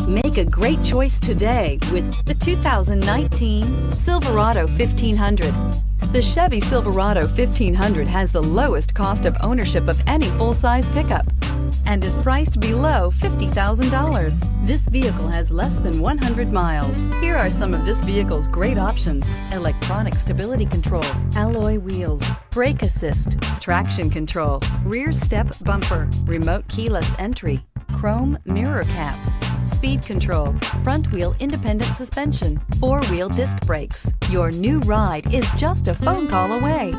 Make a great choice today with the 2019 Silverado 1500. The Chevy Silverado 1500 has the lowest cost of ownership of any full-size pickup and is priced below $50,000. This vehicle has less than 100 miles. Here are some of this vehicle's great options: electronic stability control, alloy wheels, brake assist, traction control, rear step bumper, remote keyless entry, chrome mirror caps, speed control, front wheel independent suspension, four-wheel disc brakes. Your new ride is just a phone call away.